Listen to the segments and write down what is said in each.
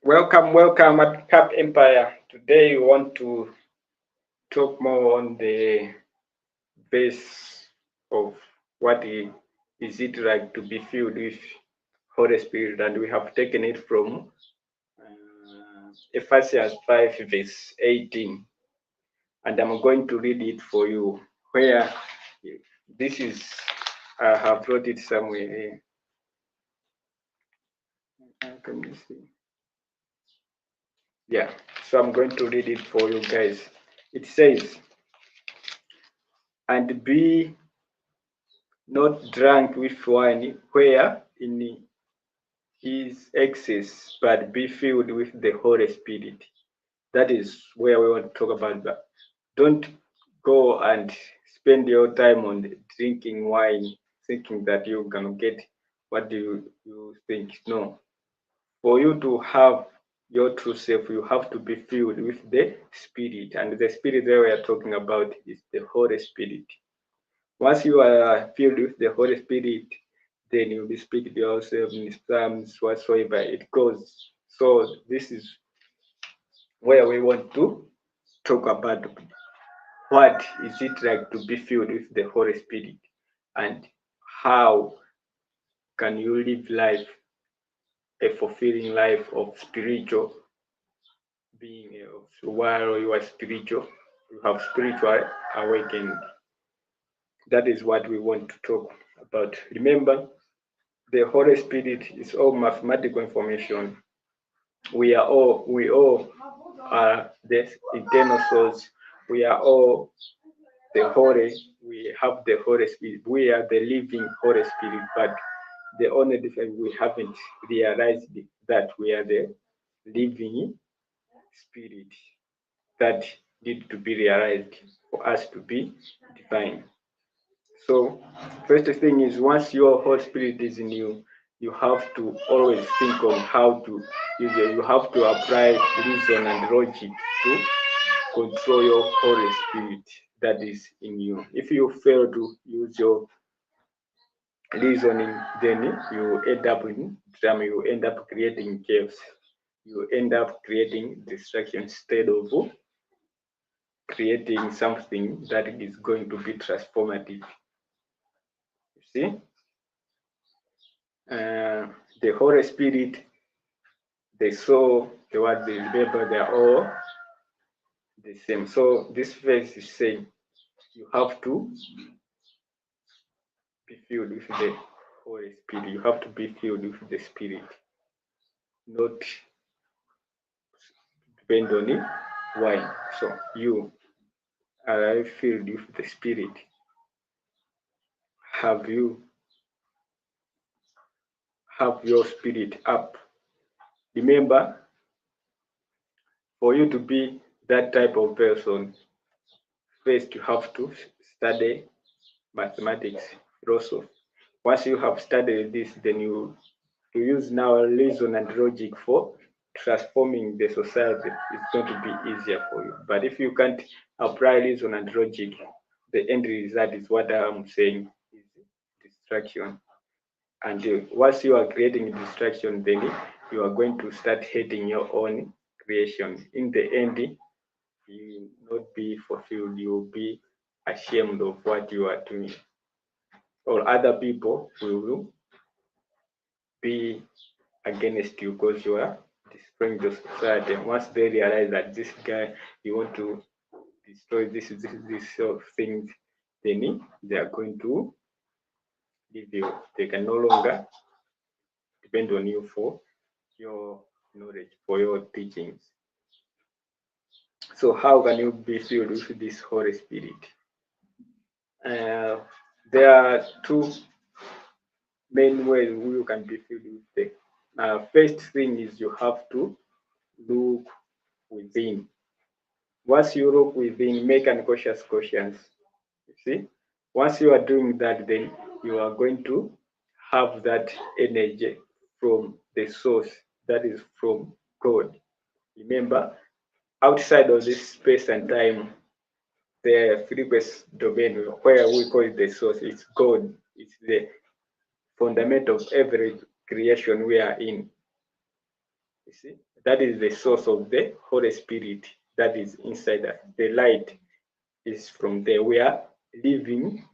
Welcome at Cap Empire. Today we want to talk more on the base of is it like to be filled with Holy Spirit, and we have taken it from Ephesians 5 verse 18, and I'm going to read it for you. Where this is, I have wrote it somewhere here. Can you see? Yeah, so I'm going to read it for you guys. It says, and be not drunk with wine where in is excess, but be filled with the Holy Spirit. That is where we want to talk about that. Don't go and spend your time on drinking wine thinking that you're gonna get what you think. No. For you to have your true self, you have to be filled with the Spirit. And the Spirit that we are talking about is the Holy Spirit. Once you are filled with the Holy Spirit, then you'll be speaking to yourself in psalms, whatsoever it goes. So this is where we want to talk about what is it like to be filled with the Holy Spirit, and how can you live life, a fulfilling life of spiritual being. While you are spiritual, you have spiritual awakening. That is what we want to talk about. Remember, the Holy Spirit is all mathematical information. We all are the eternal souls. We are all the Holy. We have the Holy Spirit. We are the living Holy Spirit. But the only difference, we haven't realized that we are the living Spirit that need to be realized for us to be divine. So, first thing is, once your Holy Spirit is in you, you have to always think on how to use it. You have to apply reason and logic to control your Holy Spirit that is in you. If you fail to use your reasoning, then you end up in drama. You end up creating chaos. You end up creating distraction instead of creating something that is going to be transformative. You see? The Holy Spirit, the soul, the word, they remember, they're all the same. So this verse is saying you have to be filled with the Holy Spirit. You have to be filled with the Spirit, not depend on it. Why? So you are filled with the Spirit. Have you have your spirit up? Remember, for you to be that type of person, first you have to study mathematics, philosophy. Once you have studied this, then you use now reason and logic for transforming the society. It's going to be easier for you. But if you can't apply reason and logic, the end result is what I'm saying is distraction. And once you are creating distraction, then you are going to start hating your own creation. In the end, you will not be fulfilled. You will be ashamed of what you are doing. Or other people will be against you because you are destroying the society. Once they realize that this guy, you want to destroy this sort of things, then they are going to leave you. They can no longer depend on you for your knowledge, for your teachings. So how can you be filled with this Holy Spirit? There are two main ways you can be filled with the first thing is you have to look within. Once you look within, make unconscious questions. You see, once you are doing that, then you are going to have that energy from the source, that is from God. Remember, outside of this space and time, the frequency domain, where we call it the source, it's God. It's the fundament of every creation we are in. You see, that is the source of the Holy Spirit that is inside us. The light is from there. We are living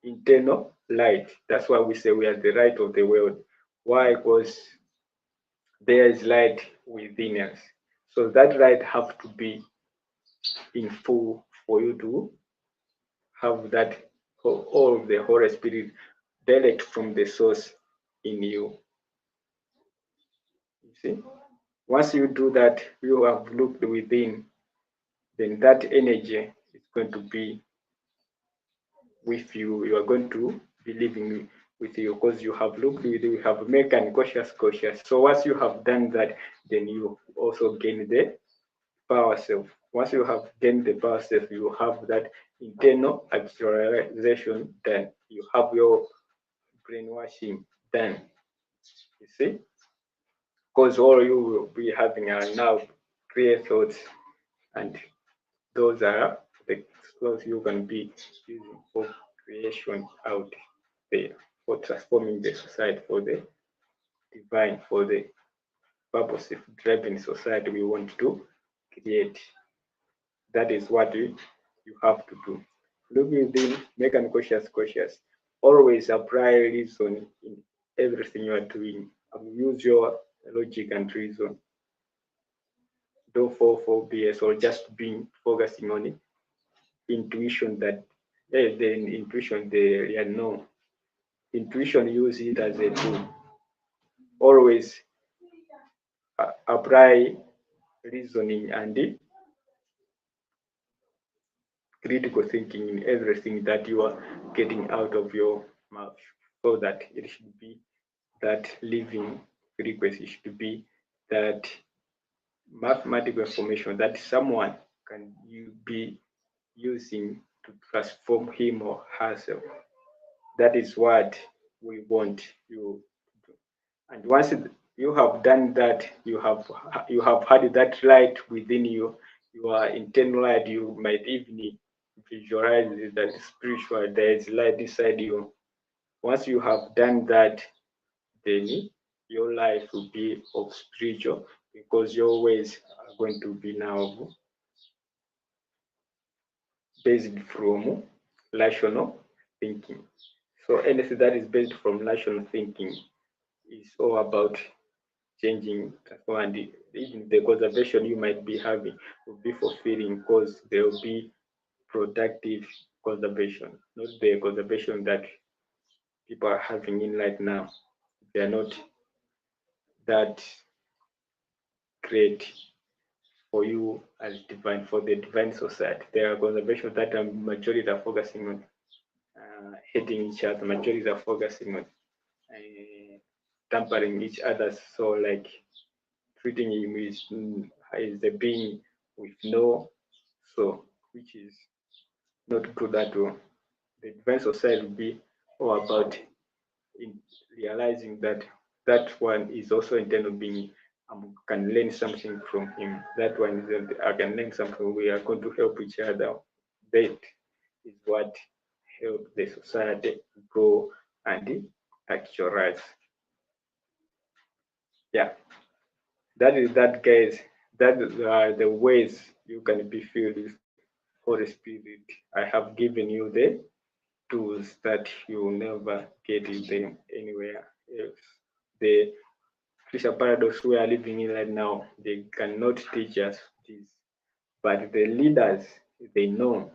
internal light. That's why we say we are the light of the world. Why? Because there is light within us. So that light have to be in full for you to have that all of the Holy Spirit direct from the source in you. You see, once you do that, you have looked within, then that energy is going to be with you. You are going to be living with you because you have looked with you, have make and cautious. So once you have done that, then you also gain the power self. Once you have gained the power self, you have that internal actualization done. You have your brainwashing done. You see? Because all you will be having are now clear thoughts, and those are the skills you can be using for creation out there, for transforming the society, for the divine, for the purposive driven society we want to create. That is what you have to do. Look within, make unconscious conscious. Always apply reason in everything you are doing. Use your logic and reason. Don't fall for BS or just being focusing on it. Intuition that the intuition they no. Intuition, use it as a tool. Always apply reasoning and critical thinking in everything that you are getting out of your mouth, so that it should be that living frequency, should be that mathematical information that someone can you be using to transform him or herself. That is what we want you to do. And once you have done that, you have had that light within you, your internal light. You might even visualize that spiritual, there is light inside you. Once you have done that, then your life will be of spiritual, because your ways are going to be now based from rational thinking. So anything that is based from rational thinking is all about changing, and even the conservation you might be having will be fulfilling, because there will be productive conservation, not the conservation that people are having in right now. They are not that great for you as divine, for the divine society. There are conservation that a majority are focusing on hating each other. Majority are focusing on tampering each other. So like treating him as a being with no soul, which is not good at all. The divine society will be all about in realizing that that one is also internal being. I can learn something from him. That one is I can learn something. We are going to help each other. That is what help the society grow and actualize. Yeah, that is that, guys. That are the ways you can be filled with Holy Spirit. I have given you the tools that you will never get in them anywhere else. The Christian paradox we are living in right now, they cannot teach us this. But the leaders, they know,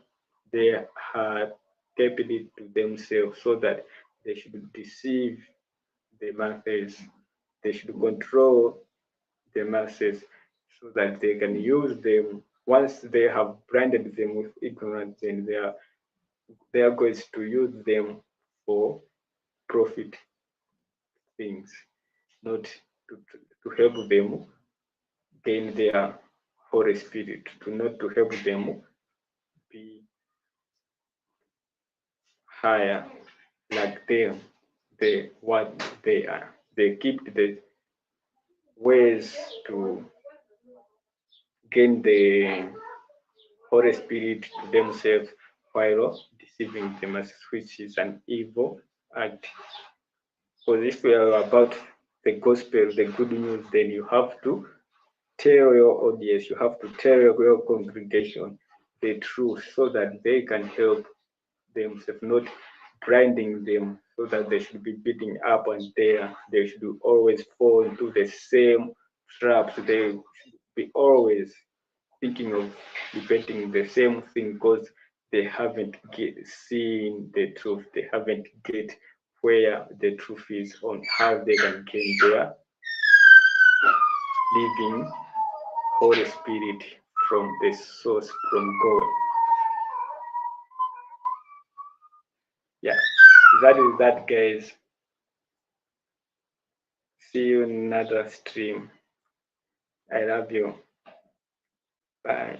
they are keeping it to themselves so that they should deceive the masses. They should control the masses so that they can use them. Once they have branded them with ignorance, then they are going to use them for profit things, not to help them gain their Holy Spirit, to not to help them be higher like them, what they are. They keep the ways to gain the Holy Spirit to themselves while deceiving the masses, which is an evil act. Because if we are about the gospel, the good news, then you have to tell your audience, you have to tell your congregation the truth so that they can help themselves, not grinding them so that they should be beating up and there. They should always fall into the same traps. They should be always thinking of repeating the same thing because they haven't seen the truth. They haven't get where the truth is on how they can gain their living Holy Spirit from the source, from God. Yeah, that is that, guys. See you in another stream. I love you. Bye.